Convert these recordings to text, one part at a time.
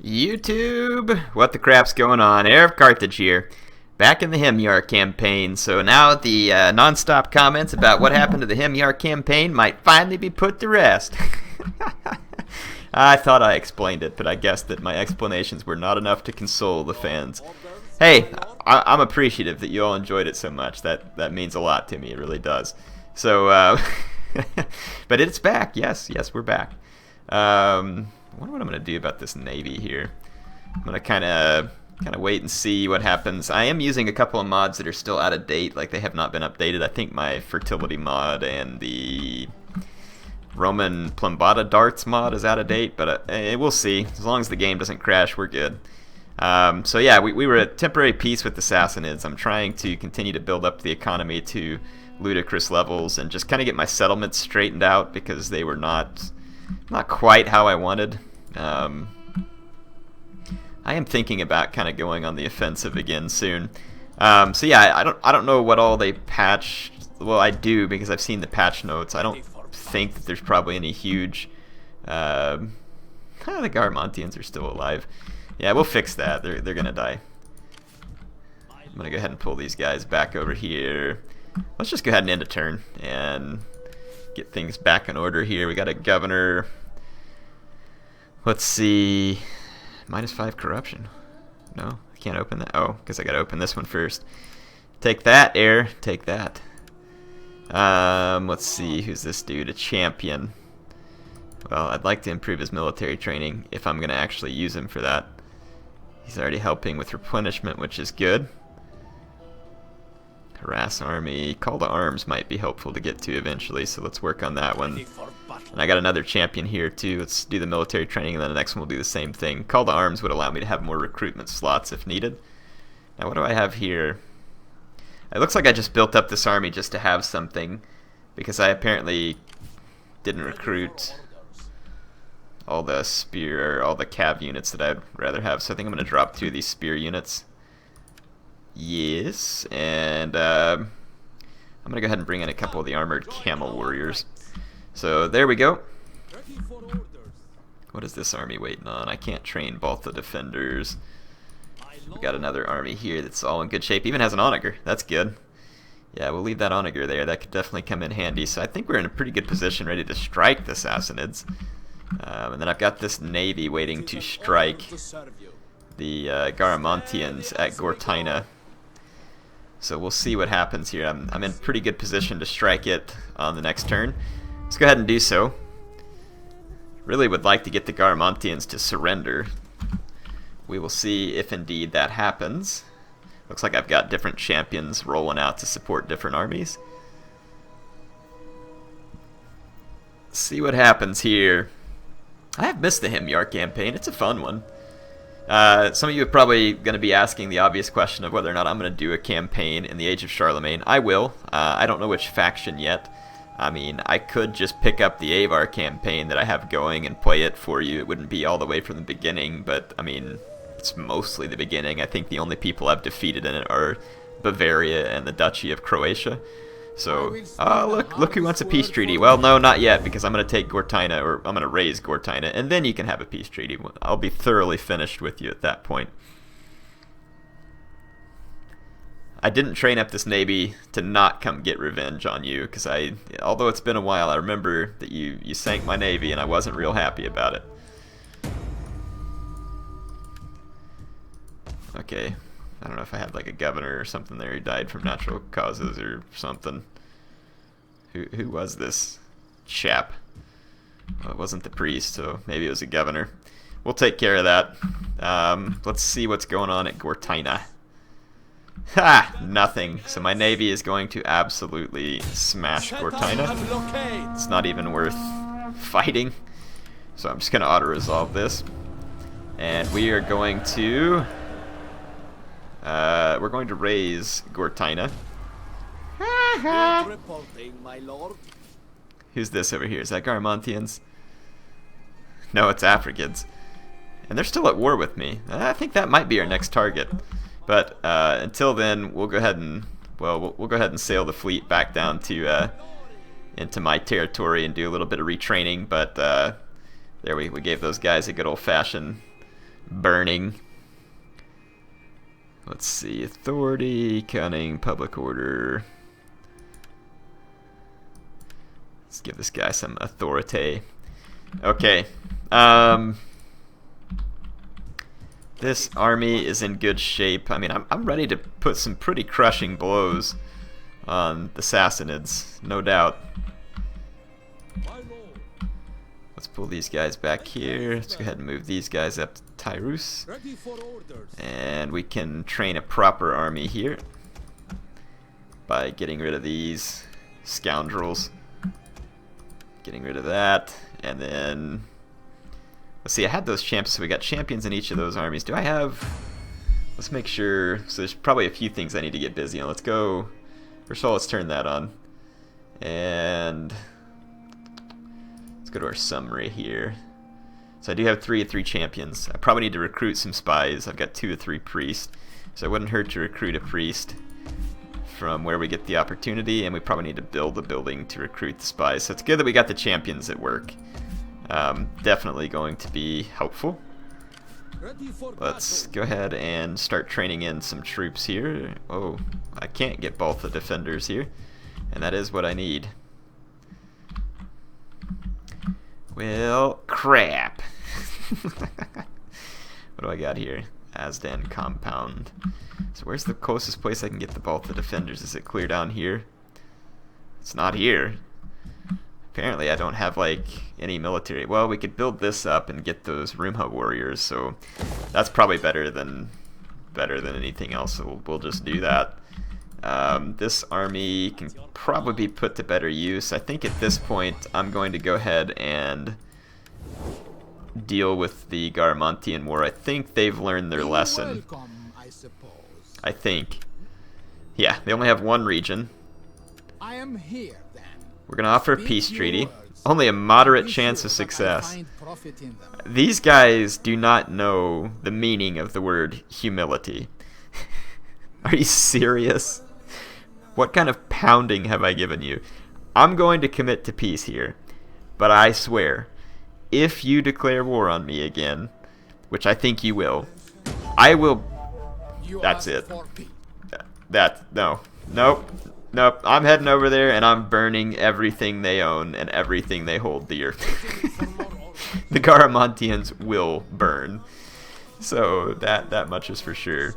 YouTube! What the crap's going on? HeirofCarthage here. Back in the Himyar campaign, so now the non-stop comments about what happened to the Himyar campaign might finally be put to rest. I thought I explained it, but I guess that my explanations were not enough to console the fans. Hey, I'm appreciative that you all enjoyed it so much. That means a lot to me, it really does. So, but it's back, yes, we're back. I wonder what I'm going to do about this navy here. I'm going to kind of wait and see what happens. I am using a couple of mods that are still out of date, like they have not been updated. I think my fertility mod and the Roman Plumbata darts mod is out of date, but we'll see. As long as the game doesn't crash, we're good. So yeah, we were at temporary peace with the Sassanids. I'm trying to continue to build up the economy to ludicrous levels and just kind of get my settlements straightened out because they were not quite how I wanted. I am thinking about kind of going on the offensive again soon. So yeah, I don't know what all they patched. Well, I do because I've seen the patch notes. I don't think that there's probably any huge. The Garamantians are still alive. Yeah, we'll fix that. They're gonna die. I'm gonna go ahead and pull these guys back over here. Let's just go ahead and end a turn and get things back in order here. We got a governor. Let's see. -5 corruption. No, I can't open that. Oh, because I gotta open this one first. Take that, heir. Take that. Let's see. Who's this dude? A champion. Well, I'd like to improve his military training if I'm gonna actually use him for that. He's already helping with replenishment, which is good. Harass army. Call to arms might be helpful to get to eventually, so let's work on that one. And I got another champion here too. Let's do the military training, and then the next one will do the same thing. Call to arms would allow me to have more recruitment slots if needed. Now what do I have here? It looks like I just built up this army just to have something, because I apparently didn't recruit all the spear, or all the cav units that I'd rather have. So I think I'm going to drop 2 of these spear units. Yes, and I'm going to go ahead and bring in a couple of the armored camel warriors. So there we go. What is this army waiting on? I can't train both the defenders. We got another army here that's all in good shape. Even has an onager. That's good. Yeah, we'll leave that onager there. That could definitely come in handy. So I think we're in a pretty good position ready to strike the Sassanids. And then I've got this navy waiting to strike the Garamantians at Gortyna. So we'll see what happens here. I'm in pretty good position to strike it on the next turn. Let's go ahead and do so. Really would like to get the Garamantians to surrender. We will see if indeed that happens. Looks like I've got different champions rolling out to support different armies. Let's see what happens here. I have missed the Himyar campaign. It's a fun one. Some of you are probably going to be asking the obvious question of whether or not I'm going to do a campaign in the Age of Charlemagne. I will. I don't know which faction yet. I mean, I could just pick up the Avar campaign that I have going and play it for you. It wouldn't be all the way from the beginning, but I mean, it's mostly the beginning. I think the only people I've defeated in it are Bavaria and the Duchy of Croatia. So, look who wants a peace treaty. Well, no, not yet, because I'm going to take Gortyna, or I'm going to raise Gortyna, and then you can have a peace treaty. I'll be thoroughly finished with you at that point. I didn't train up this navy to not come get revenge on you, because although it's been a while, I remember that you sank my navy, and I wasn't real happy about it. Okay. I don't know if I had like a governor or something there who died from natural causes or something. Who was this chap? Well, it wasn't the priest, so maybe it was a governor. We'll take care of that. Let's see what's going on at Gortyna. Ha! Nothing. So my navy is going to absolutely smash Gortyna. It's not even worth fighting. So I'm just going to auto-resolve this. And we are going to... we're going to raise Gortyna. Who's this over here? Is that Garamantians? No, it's Africans. And they're still at war with me. I think that might be our next target. But until then, we'll go ahead and we'll go ahead and sail the fleet back down to into my territory and do a little bit of retraining. But there we gave those guys a good old-fashioned burning. Let's see, authority, cunning, public order. Let's give this guy some authority. Okay. This army is in good shape. I mean, I'm ready to put some pretty crushing blows on the Sassanids, no doubt. Let's pull these guys back here. Let's go ahead and move these guys up to Tyrus. And we can train a proper army here by getting rid of these scoundrels. Getting rid of that. And then, let's see, I had those champions, so we got champions in each of those armies. Do I have, let's make sure, so there's probably a few things I need to get busy on. Let's go, first of all, let's turn that on. And let's go to our summary here. So I do have 3 of 3 champions. I probably need to recruit some spies. I've got 2 of 3 priests. So it wouldn't hurt to recruit a priest from where we get the opportunity, and we probably need to build a building to recruit the spies. So it's good that we got the champions at work. Definitely going to be helpful. Let's go ahead and start training in some troops here. Oh, I can't get both the defenders here, and that is what I need. Well, crap. What do I got here? Asdan compound. So where's the closest place I can get both the defenders? Is it clear down here? It's not here. Apparently I don't have like any military. Well, we could build this up and get those Rumha warriors, so that's probably better than anything else, so we'll just do that. This army can probably be put to better use. I think at this point I'm going to go ahead and deal with the Garamantian war. I think they've learned their lesson. I think. Yeah, they only have 1 region. I am here, then. We're going to offer a peace treaty. Only a moderate chance of success. These guys do not know the meaning of the word humility. Are you serious? What kind of pounding have I given you? I'm going to commit to peace here, but I swear, if you declare war on me again, which I think you will, I will... That's it. Nope. I'm heading over there and I'm burning everything they own and everything they hold dear. The Garamantians will burn. So that much is for sure.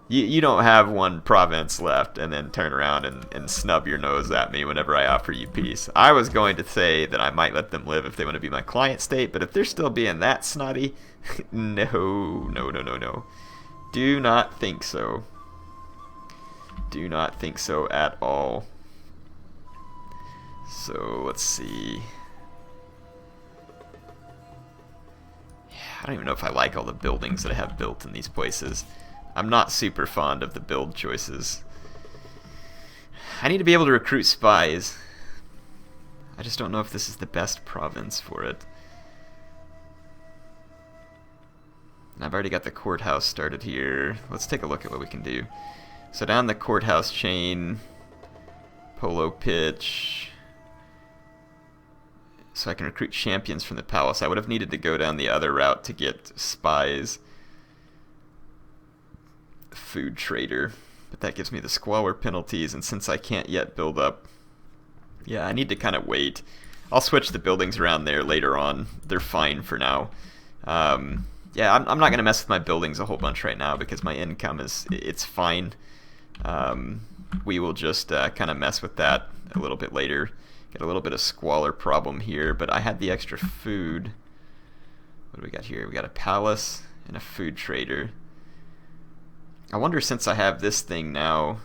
You don't have 1 province left and then turn around and snub your nose at me whenever I offer you peace. I was going to say that I might let them live if they want to be my client state, but if they're still being that snotty, no. Do not think so. Do not think so at all. So let's see. Yeah, I don't even know if I like all the buildings that I have built in these places. I'm not super fond of the build choices. I need to be able to recruit spies. I just don't know if this is the best province for it. And I've already got the courthouse started here. Let's take a look at what we can do. So down the courthouse chain, polo pitch. So I can recruit champions from the palace. I would have needed to go down the other route to get spies. Food trader, but that gives me the squalor penalties, and since I can't yet build up, yeah, I need to kind of wait. I'll switch the buildings around there later on. They're fine for now. Yeah, I'm not gonna mess with my buildings a whole bunch right now because my income it's fine. We will just kind of mess with that a little bit later. Get a little bit of squalor problem here, but I had the extra food. What do we got here? We got a palace and a food trader. I wonder, since I have this thing now,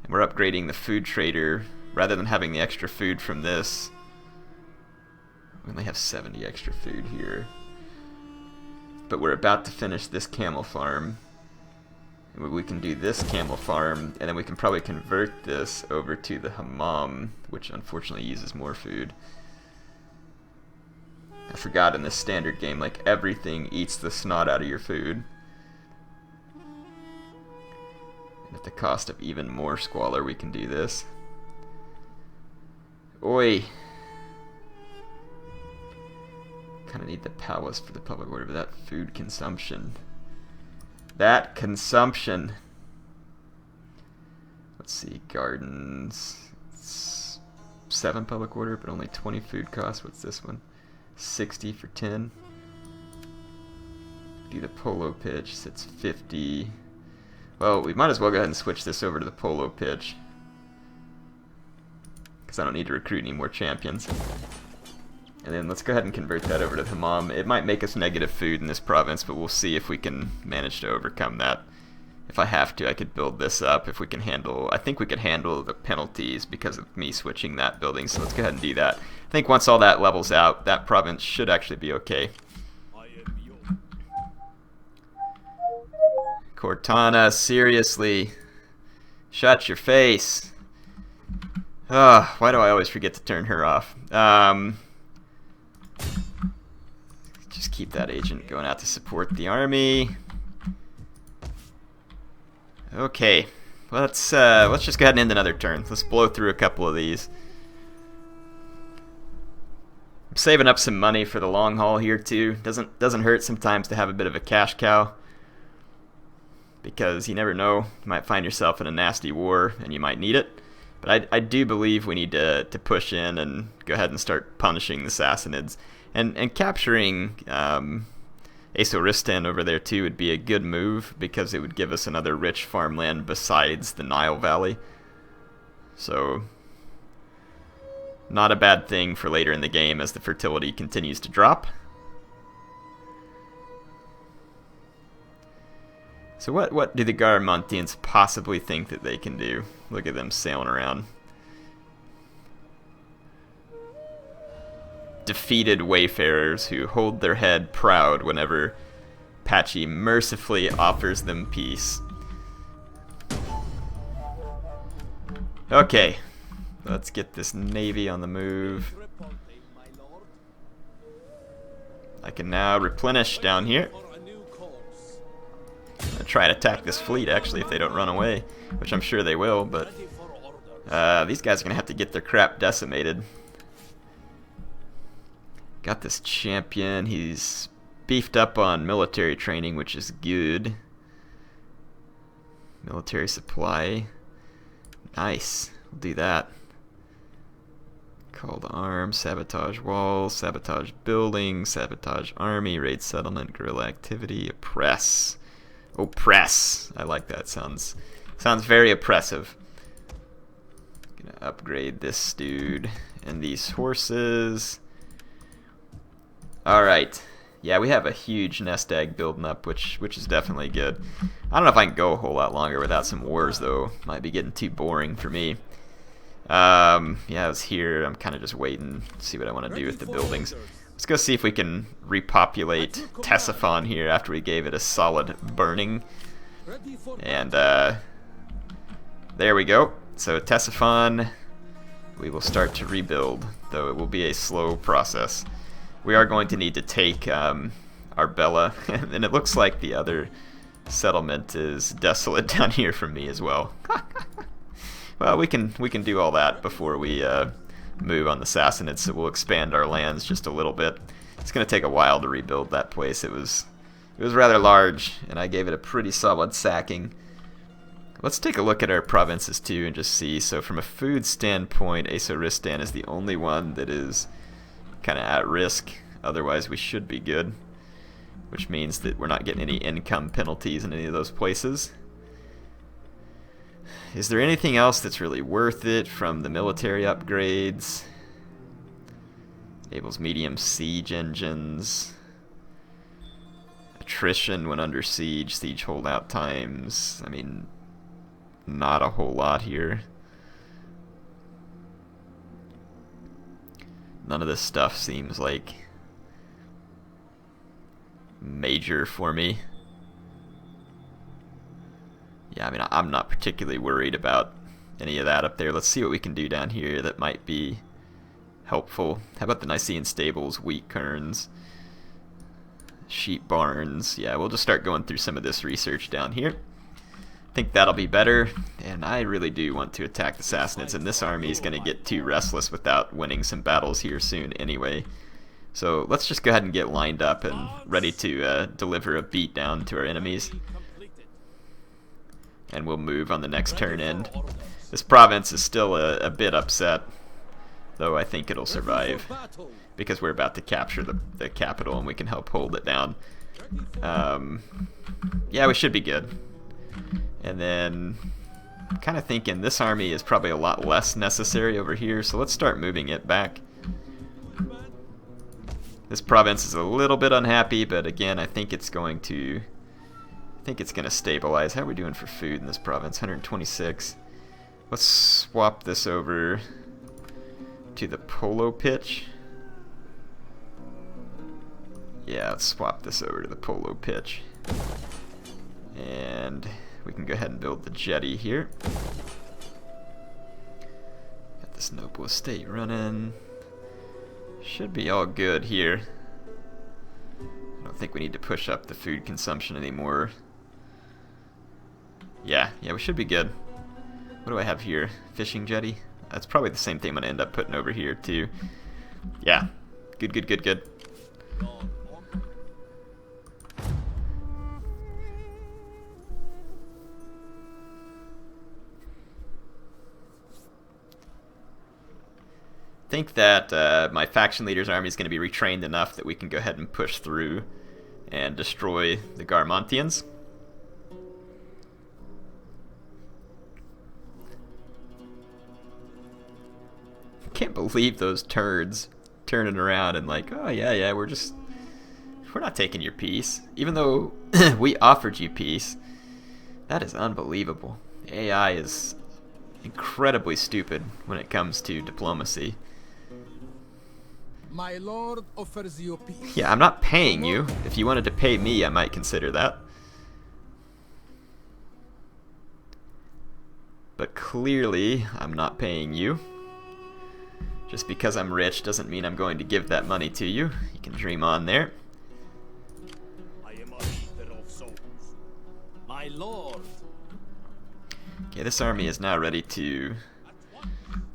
and we're upgrading the food trader, rather than having the extra food from this, we only have 70 extra food here. But we're about to finish this camel farm. And we can do this camel farm, and then we can probably convert this over to the hammam, which unfortunately uses more food. I forgot in this standard game, like, everything eats the snot out of your food. At the cost of even more squalor, we can do this. Oi! Kind of need the palace for the public order, but that food consumption. That consumption. Let's see, gardens. It's 7 public order, but only 20 food costs. What's this one? 60 for 10. Do the polo pitch, so it's 50. Well, we might as well go ahead and switch this over to the polo pitch, because I don't need to recruit any more champions. And then let's go ahead and convert that over to the hammam. It might make us negative food in this province, but we'll see if we can manage to overcome that. If I have to, I could build this up if we can handle... I think we could handle the penalties because of me switching that building, so let's go ahead and do that. I think once all that levels out, that province should actually be okay. Cortana, seriously. Shut your face. Ugh, why do I always forget to turn her off? Just keep that agent going out to support the army. Okay, let's just go ahead and end another turn. Let's blow through a couple of these. I'm saving up some money for the long haul here too. Doesn't hurt sometimes to have a bit of a cash cow, because you never know, you might find yourself in a nasty war and you might need it. But I do believe we need to push in and go ahead and start punishing the Sassanids. And capturing Asoristan over there too would be a good move, because it would give us another rich farmland besides the Nile Valley. So, not a bad thing for later in the game as the fertility continues to drop. So what do the Garamantians possibly think that they can do? Look at them sailing around. Defeated wayfarers who hold their head proud whenever Patchy mercifully offers them peace. Okay, let's get this navy on the move. I can now replenish down here. I'll try and attack this fleet actually if they don't run away, which I'm sure they will, but these guys are gonna have to get their crap decimated. Got this champion, he's beefed up on military training, which is good. Military supply, nice, we'll do that. Call to arms, sabotage walls, sabotage buildings, sabotage army, raid settlement, guerrilla activity, oppress. Oppress, I like that, sounds very oppressive. Gonna upgrade this dude and these horses. Alright, yeah, we have a huge nest egg building up, which is definitely good. I don't know if I can go a whole lot longer without some wars, though. Might be getting too boring for me. Yeah, I was here. I'm kind of just waiting to see what I want to do with the buildings. Let's go see if we can repopulate Ctesiphon here after we gave it a solid burning. And there we go. So Ctesiphon, we will start to rebuild, though it will be a slow process. We are going to need to take Arbella, and it looks like the other settlement is desolate down here from me as well. Well, we can do all that before we move on the Sassanids, so we'll expand our lands just a little bit. It's going to take a while to rebuild that place. It was rather large, and I gave it a pretty solid sacking. Let's take a look at our provinces too and just see. So from a food standpoint, Asoristan is the only one that is kind of at risk. Otherwise we should be good, which means that we're not getting any income penalties in any of those places. Is there anything else that's really worth it from the military upgrades? Enables medium siege engines, attrition when under siege, siege holdout times. I mean, not a whole lot here. None of this stuff seems like major for me. Yeah, I mean, I'm not particularly worried about any of that up there. Let's see what we can do down here that might be helpful. How about the Nicaean stables, wheat cairns, sheep barns? Yeah, we'll just start going through some of this research down here. I think that'll be better, and I really do want to attack the Sassanids, and this army is going to get too restless without winning some battles here soon anyway. So let's just go ahead and get lined up and ready to deliver a beat down to our enemies. And we'll move on the next turn end. This province is still a bit upset, though I think it'll survive because we're about to capture the capital and we can help hold it down. Yeah, we should be good. And then kind of thinking this army is probably a lot less necessary over here, so let's start moving it back. This province is a little bit unhappy, but again, I think it's going to stabilize. How are we doing for food in this province? 126. Let's swap this over to the polo pitch. Yeah, let's swap this over to the polo pitch. And we can go ahead and build the jetty here. Got this noble estate running. Should be all good here. I don't think we need to push up the food consumption anymore. Yeah, we should be good. What do I have here? Fishing jetty? That's probably the same thing I'm going to end up putting over here too. Yeah, good. I think that my faction leader's army is going to be retrained enough that we can go ahead and push through and destroy the Garamantians. I can't believe those turds turning around and like, oh yeah, we're not taking your peace, even though we offered you peace. That is unbelievable. The AI is incredibly stupid when it comes to diplomacy. My lord offers you peace. Yeah, I'm not paying you. If you wanted to pay me, I might consider that. But clearly, I'm not paying you. Just because I'm rich doesn't mean I'm going to give that money to you. You can dream on there. I am a reaper of souls. My lord. Okay, this army is now ready to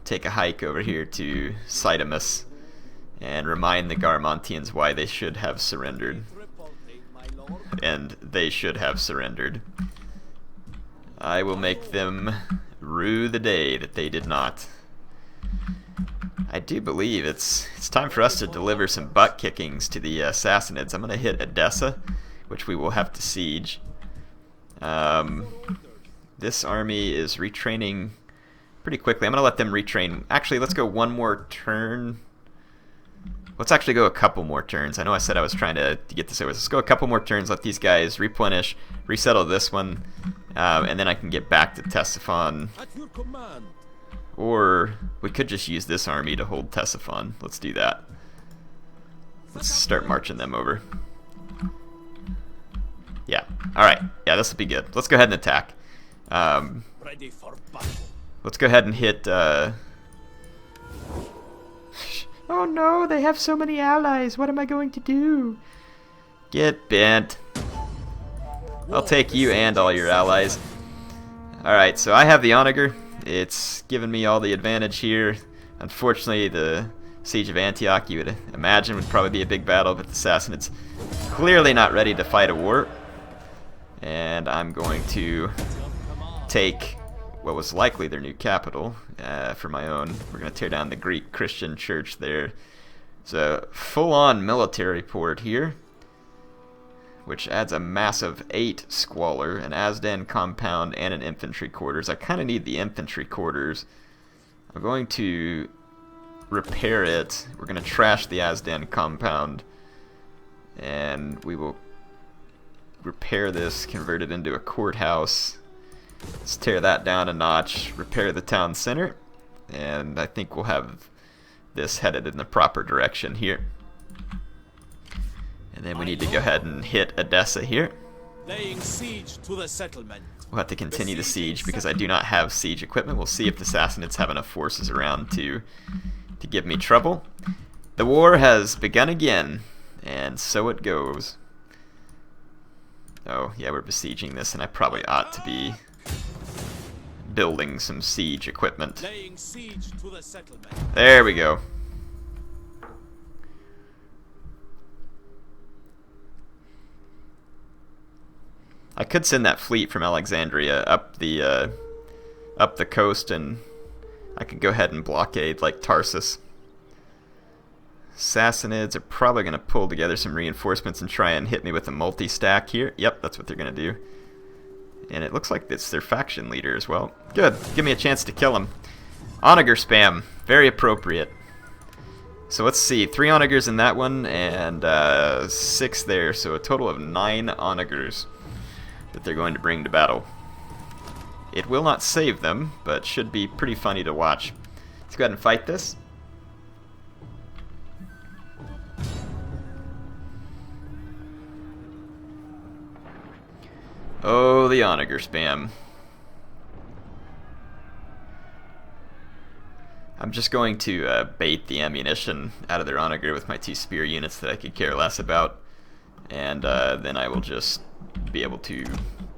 take a hike over here to Sissy-nids and remind the Garamantians why they should have surrendered. And they should have surrendered. I will make them rue the day that they did not. I do believe it's time for us to deliver some butt kickings to the Sassanids. I'm going to hit Edessa, which we will have to siege. This army is retraining pretty quickly. I'm going to let them retrain. Actually, let's go one more turn. Let's actually go a couple more turns. I know I said I was trying to get this over. Let's go a couple more turns, let these guys replenish, resettle this one, and then I can get back to Ctesiphon. At your command. Or we could just use this army to hold Ctesiphon. Let's do that. Let's start marching them over. Yeah. Alright. Yeah, this will be good. Let's go ahead and attack. Ready for battle. Let's go ahead and hit... Oh no, they have so many allies. What am I going to do? Get bent. I'll take you and all your allies. Alright, so I have the onager. It's given me all the advantage here. Unfortunately, the siege of Antioch, you would imagine, would probably be a big battle, but the Sassanids clearly not ready to fight a war. And I'm going to take what was likely their new capital for my own. We're going to tear down the Greek Christian church there. It's a full-on military port here, which adds a massive 8 squalor, an Azdan compound, and an infantry quarters. I kind of need the infantry quarters. I'm going to repair it. We're going to trash the Azdan compound, and we will repair this, convert it into a courthouse. Let's tear that down a notch, repair the town center, and I think we'll have this headed in the proper direction here. And then we need to go ahead and hit Edessa here. Laying siege to the settlement. We'll have to continue the siege because I do not have siege equipment. We'll see if the Sassanids have enough forces around to give me trouble. The war has begun again, and so it goes. Oh, yeah, we're besieging this, and I probably ought to be building some siege equipment. Laying siege to the settlement. There we go. I could send that fleet from Alexandria up the coast, and I could go ahead and blockade like Tarsus. Sassanids are probably going to pull together some reinforcements and try and hit me with a multi-stack here. Yep, that's what they're going to do. And it looks like it's their faction leader as well. Good. Give me a chance to kill him. Onager spam. Very appropriate. So let's see. 3 onagers in that one and 6 there. So a total of 9 onagers that they're going to bring to battle. It will not save them, but should be pretty funny to watch. Let's go ahead and fight this. Oh, the onager spam. I'm just going to bait the ammunition out of their onager with my 2 spear units that I could care less about. And then I will just be able to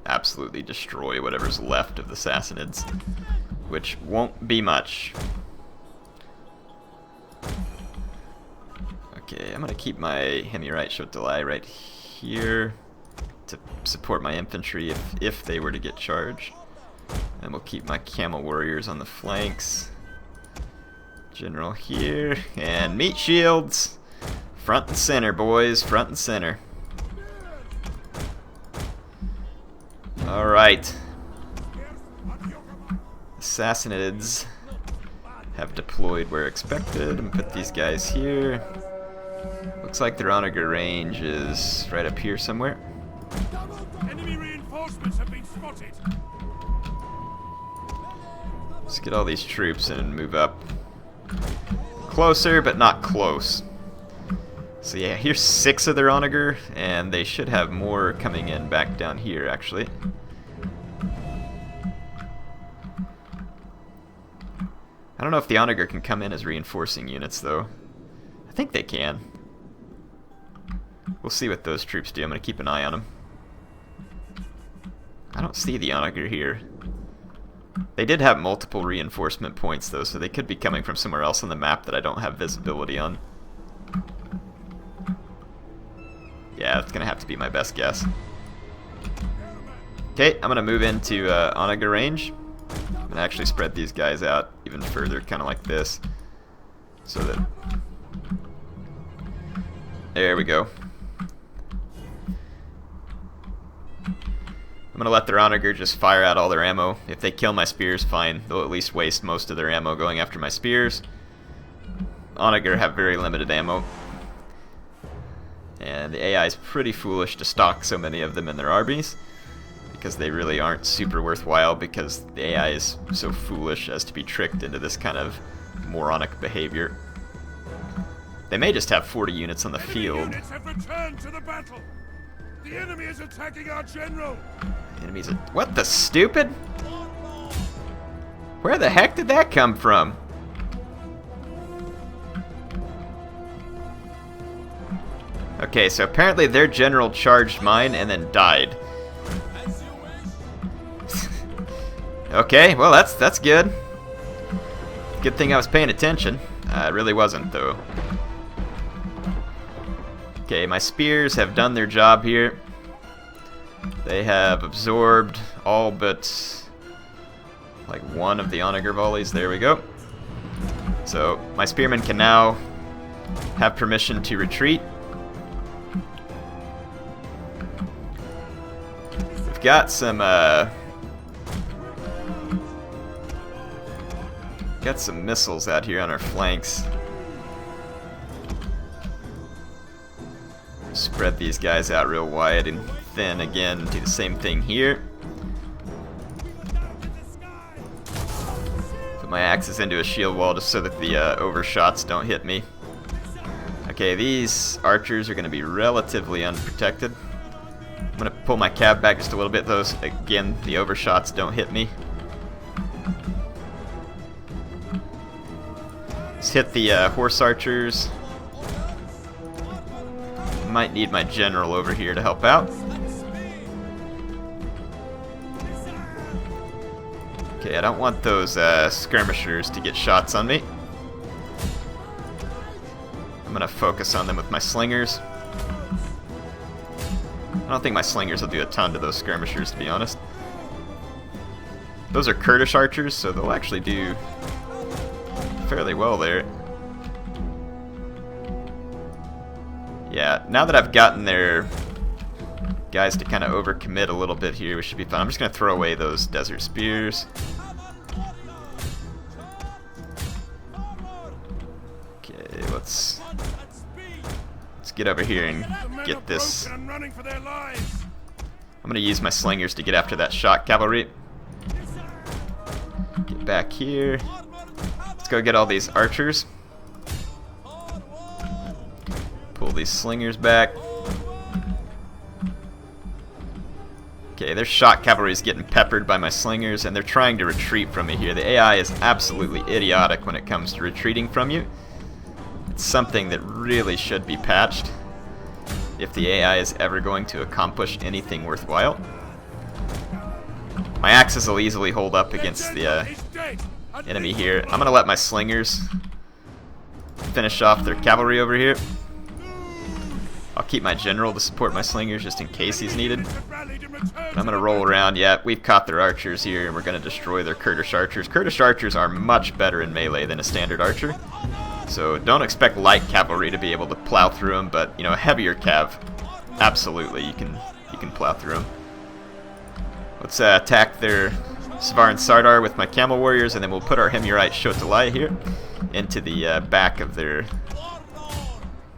absolutely destroy whatever's left of the Sassanids, which won't be much. Okay, I'm going to keep my Himyarite Shotelai right here to support my infantry if they were to get charged. And we'll keep my camel warriors on the flanks. General here, and meat shields. Front and center, boys, front and center. Alright. Sassanids have deployed where expected. And put these guys here. Looks like their onager range is right up here somewhere. Enemy reinforcements have been spotted. Let's get all these troops and move up. Closer, but not close. So yeah, here's 6 of their onager, and they should have more coming in back down here, actually. I don't know if the onager can come in as reinforcing units, though. I think they can. We'll see what those troops do. I'm going to keep an eye on them. I don't see the onager here. They did have multiple reinforcement points, though, so they could be coming from somewhere else on the map that I don't have visibility on. Yeah, that's going to have to be my best guess. Okay, I'm going to move into onager range. I'm going to actually spread these guys out even further, kind of like this. So that... There we go. I'm gonna let their onager just fire out all their ammo. If they kill my spears, fine. They'll at least waste most of their ammo going after my spears. Onager have very limited ammo. And the AI is pretty foolish to stock so many of them in their armies, because they really aren't super worthwhile, because the AI is so foolish as to be tricked into this kind of moronic behavior. They may just have 40 units on the field. Units have returned to the battle. The enemy is attacking our general. Enemies are... What the stupid? Where the heck did that come from? Okay, so apparently their general charged mine and then died. Okay, well that's good. Good thing I was paying attention. I really wasn't, though. Okay, my spears have done their job here. They have absorbed all but like 1 of the onager volleys. There we go. So my spearmen can now have permission to retreat. We've got some missiles out here on our flanks. Spread these guys out real wide and thin again. Do the same thing here. Put my axes into a shield wall just so that the overshots don't hit me. Okay, these archers are going to be relatively unprotected. I'm going to pull my cab back just a little bit, though. So again, the overshots don't hit me. Let's hit the horse archers. Might need my general over here to help out. Okay, I don't want those skirmishers to get shots on me. I'm gonna focus on them with my slingers. don't think my slingers will do a ton to those skirmishers, to be honest. Those are Kurdish archers, so they'll actually do fairly well there. Yeah, now that I've gotten their guys to kind of overcommit a little bit here, we should be fine. I'm just going to throw away those desert spears. Okay, let's get over here and get this. I'm going to use my slingers to get after that shock cavalry. Get back here. Let's go get all these archers. Pull these slingers back. Okay, their shock cavalry is getting peppered by my slingers, and they're trying to retreat from me here. The AI is absolutely idiotic when it comes to retreating from you. It's something that really should be patched if the AI is ever going to accomplish anything worthwhile. My axes will easily hold up against the enemy here. I'm going to let my slingers finish off their cavalry over here. I'll keep my general to support my slingers just in case he's needed. But I'm going to roll around. Yeah, we've caught their archers here, and we're going to destroy their Kurdish archers. Kurdish archers are much better in melee than a standard archer. So don't expect light cavalry to be able to plow through them, but you know, a heavier cav, absolutely, you can plow through them. Let's attack their Svaran Sardar with my camel warriors, and then we'll put our Himyarite Shotalai here into the back of their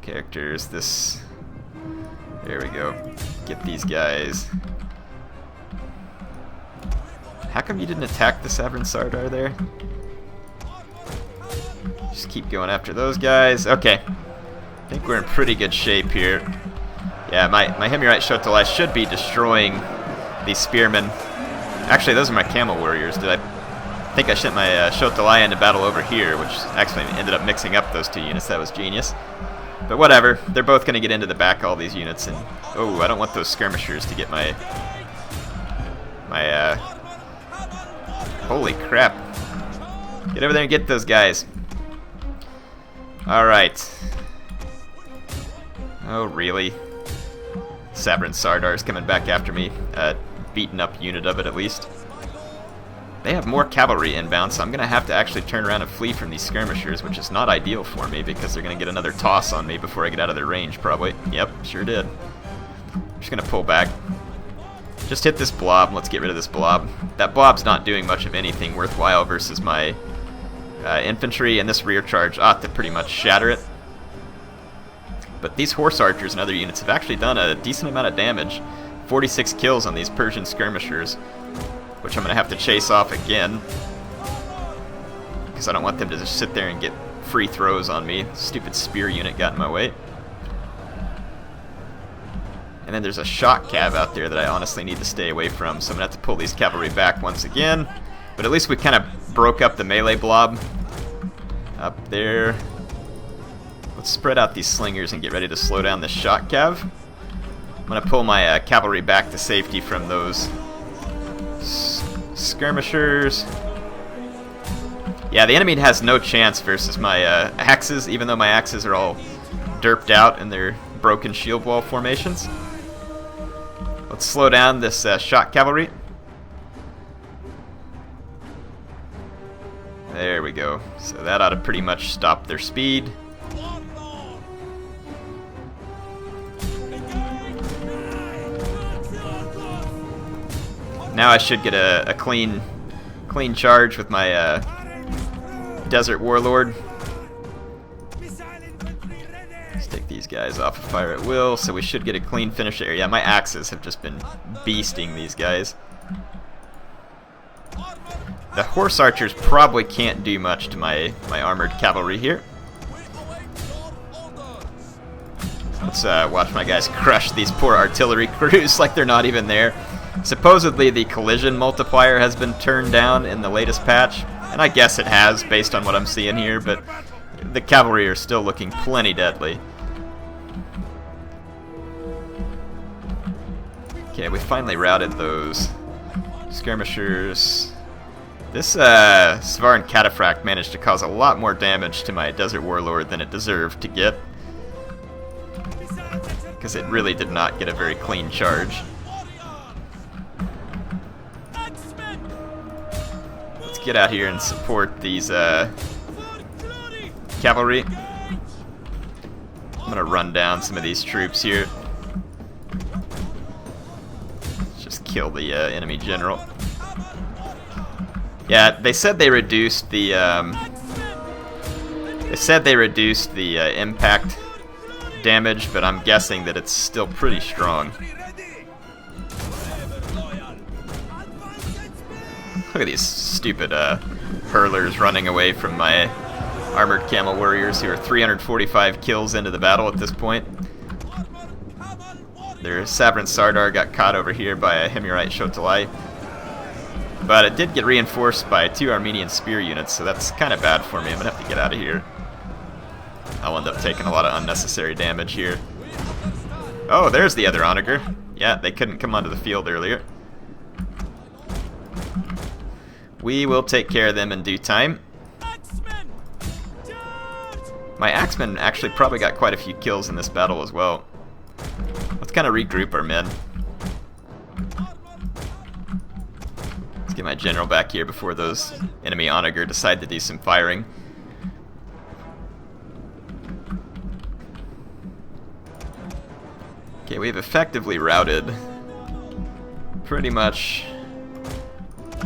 characters. There we go. Get these guys. How come you didn't attack the Svaran Sardar there? Just keep going after those guys. Okay. I think we're in pretty good shape here. Yeah, my Himyarite Shotalai should be destroying these spearmen. Actually, those are my camel warriors. I think I sent my Shotalai into battle over here, which actually ended up mixing up those two units. That was genius. But whatever. They're both going to get into the back, all these units. And oh, I don't want those skirmishers to get my holy crap. Get over there and get those guys. Alright. Oh, really? Svaran Sardar's coming back after me. Beaten up unit of it, at least. They have more cavalry inbound, so I'm going to have to actually turn around and flee from these skirmishers, which is not ideal for me, because they're going to get another toss on me before I get out of their range, probably. Yep, sure did. I'm just going to pull back. Just hit this blob. Let's get rid of this blob. That blob's not doing much of anything worthwhile versus my infantry, and this rear charge ought to pretty much shatter it. But these horse archers and other units have actually done a decent amount of damage. 46 kills on these Persian skirmishers, which I'm going to have to chase off again, because I don't want them to just sit there and get free throws on me. Stupid spear unit got in my way. And then there's a shock cav out there that I honestly need to stay away from, so I'm going to have to pull these cavalry back once again. But at least we kind of broke up the melee blob up there. Let's spread out these slingers and get ready to slow down this shock cav. I'm going to pull my cavalry back to safety from those skirmishers. Yeah, the enemy has no chance versus my axes, even though my axes are all derped out in their broken shield wall formations. Let's slow down this shock cavalry. There we go. So that ought to pretty much stop their speed. Now I should get a clean charge with my Desert Warlord. Let's take these guys off of fire at will, so we should get a clean finish there. Yeah, my axes have just been beasting these guys. The horse archers probably can't do much to my armored cavalry here. Let's watch my guys crush these poor artillery crews like they're not even there. Supposedly the collision multiplier has been turned down in the latest patch, and I guess it has based on what I'm seeing here, but the cavalry are still looking plenty deadly. Okay, we finally routed those skirmishers. This Svaran Cataphract managed to cause a lot more damage to my Desert Warlord than it deserved to get. because it really did not get a very clean charge. Let's get out here and support these cavalry. I'm gonna run down some of these troops here. Let's just kill the enemy general. Yeah, they said they reduced the impact damage, but I'm guessing that it's still pretty strong. Look at these stupid hurlers running away from my armored camel warriors who are 345 kills into the battle at this point. Their Savran Sardar got caught over here by a Himyarite Shotalai. But it did get reinforced by 2 Armenian spear units, so that's kind of bad for me. I'm going to have to get out of here. I'll end up taking a lot of unnecessary damage here. Oh, there's the other onager. Yeah, they couldn't come onto the field earlier. We will take care of them in due time. My axemen actually probably got quite a few kills in this battle as well. Let's kind of regroup our men. Let's get my general back here before those enemy onager decide to do some firing. Okay, we've effectively routed pretty much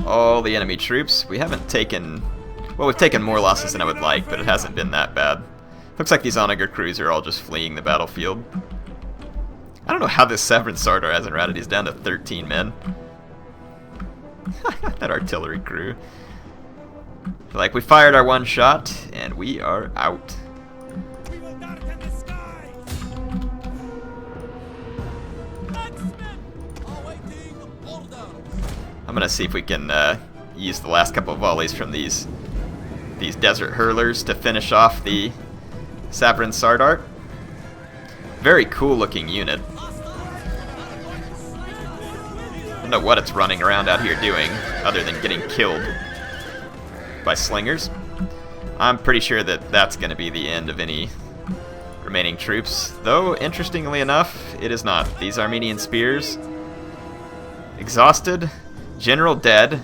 all the enemy troops. We haven't taken... well, we've taken more losses than I would like, but it hasn't been that bad. Looks like these onager crews are all just fleeing the battlefield. I don't know how this Savran Sardar hasn't routed. He's down to 13 men. That artillery crew. Like, we fired our one shot, and we are out. I'm gonna see if we can use the last couple of volleys from these desert hurlers to finish off the Savran Sardar. Very cool looking unit. I don't know what it's running around out here doing other than getting killed by slingers. I'm pretty sure that that's going to be the end of any remaining troops, though interestingly enough it is not. These Armenian spears exhausted, general dead,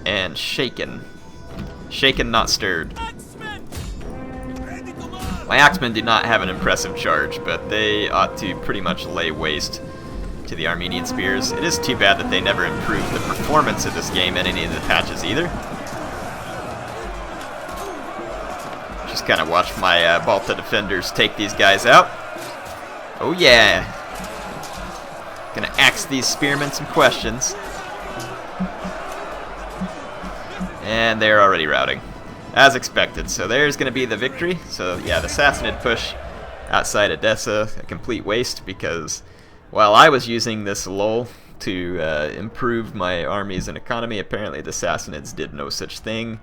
and shaken not stirred. My axemen do not have an impressive charge, but they ought to pretty much lay waste to the Armenian spears. It is too bad that they never improved the performance of this game in any of the patches either. Just kind of watch my Balta defenders take these guys out. Oh yeah! Gonna ask these spearmen some questions. And they're already routing, as expected. So there's gonna be the victory. So yeah, the Sassanid push outside Edessa, a complete waste, because while I was using this lull to improve my armies and economy, apparently the Sassanids did no such thing,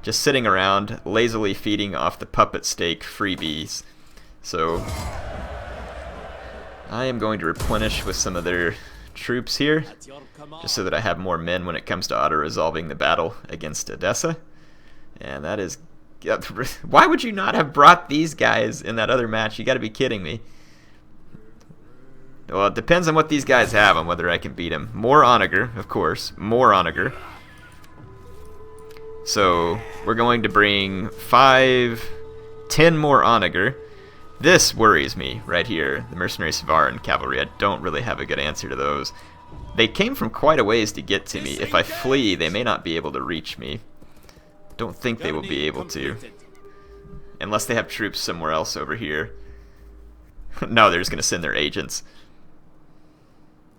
just sitting around lazily feeding off the puppet steak freebies. So I am going to replenish with some of their troops here, just so that I have more men when it comes to auto-resolving the battle against Edessa. And that is... why would you not have brought these guys in that other match? You gotta be kidding me. Well, it depends on what these guys have and whether I can beat them. More onager, of course. More onager. So we're going to bring 10 more onager. This worries me right here. The mercenary Savar and cavalry. I don't really have a good answer to those. They came from quite a ways to get to me. If I flee, they may not be able to reach me. Don't think they will be able to. Unless they have troops somewhere else over here. No, they're just going to send their agents.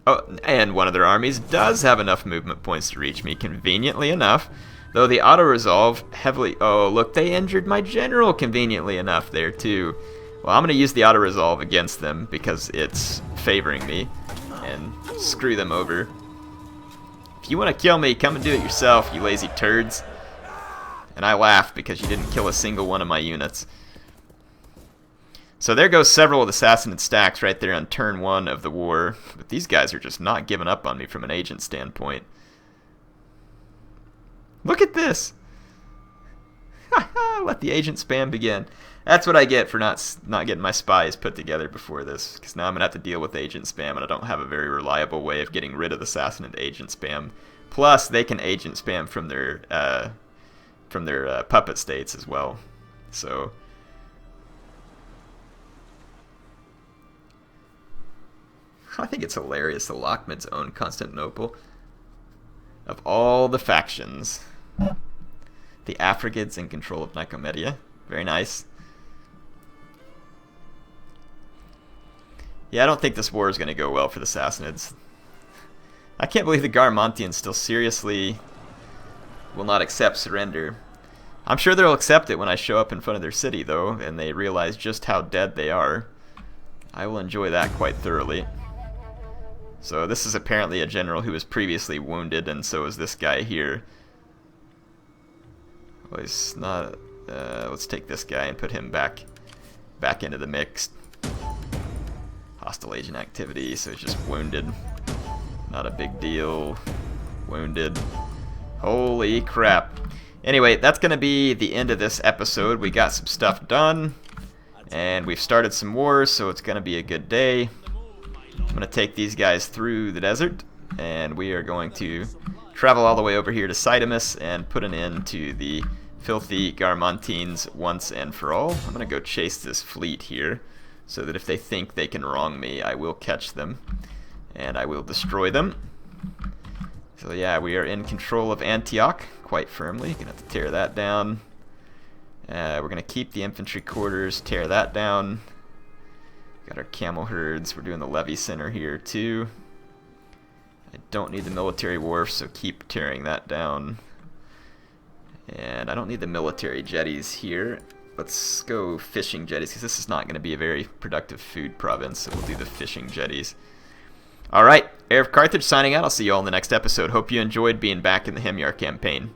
Oh, and one of their armies does have enough movement points to reach me, conveniently enough. Though the auto-resolve heavily... oh, look, they injured my general conveniently enough there, too. Well, I'm going to use the auto-resolve against them because it's favoring me. And screw them over. If you want to kill me, come and do it yourself, you lazy turds. And I laugh because you didn't kill a single one of my units. So there goes several of the Sassanid stacks right there on turn 1 of the war. But these guys are just not giving up on me from an agent standpoint. Look at this! Let the agent spam begin. That's what I get for not getting my spies put together before this, because now I'm going to have to deal with agent spam, and I don't have a very reliable way of getting rid of the Sassanid agent spam. Plus, they can agent spam from their puppet states as well. So, I think it's hilarious the Lochmids own Constantinople. Of all the factions, the Afrikids in control of Nicomedia. Very nice. Yeah, I don't think this war is going to go well for the Sassanids. I can't believe the Garamantians still seriously will not accept surrender. I'm sure they'll accept it when I show up in front of their city, though, and they realize just how dead they are. I will enjoy that quite thoroughly. So this is apparently a general who was previously wounded, and so is this guy here. Well, he's not... let's take this guy and put him back into the mix. Hostile agent activity, so he's just wounded. Not a big deal. Wounded. Holy crap. Anyway, that's going to be the end of this episode. We got some stuff done, and we've started some wars, so it's going to be a good day. I'm going to take these guys through the desert, and we are going to travel all the way over here to Sidamus and put an end to the filthy Garamantians once and for all. I'm going to go chase this fleet here, so that if they think they can wrong me, I will catch them, and I will destroy them. So yeah, we are in control of Antioch quite firmly. Gonna have to tear that down. We're gonna keep the infantry quarters, tear that down. Got our camel herds. We're doing the levy center here too. I don't need the military wharf, so keep tearing that down. And I don't need the military jetties here. Let's go fishing jetties, because this is not going to be a very productive food province, so we'll do the fishing jetties. Alright, HeirofCarthage signing out. I'll see you all in the next episode. Hope you enjoyed being back in the Himyar campaign.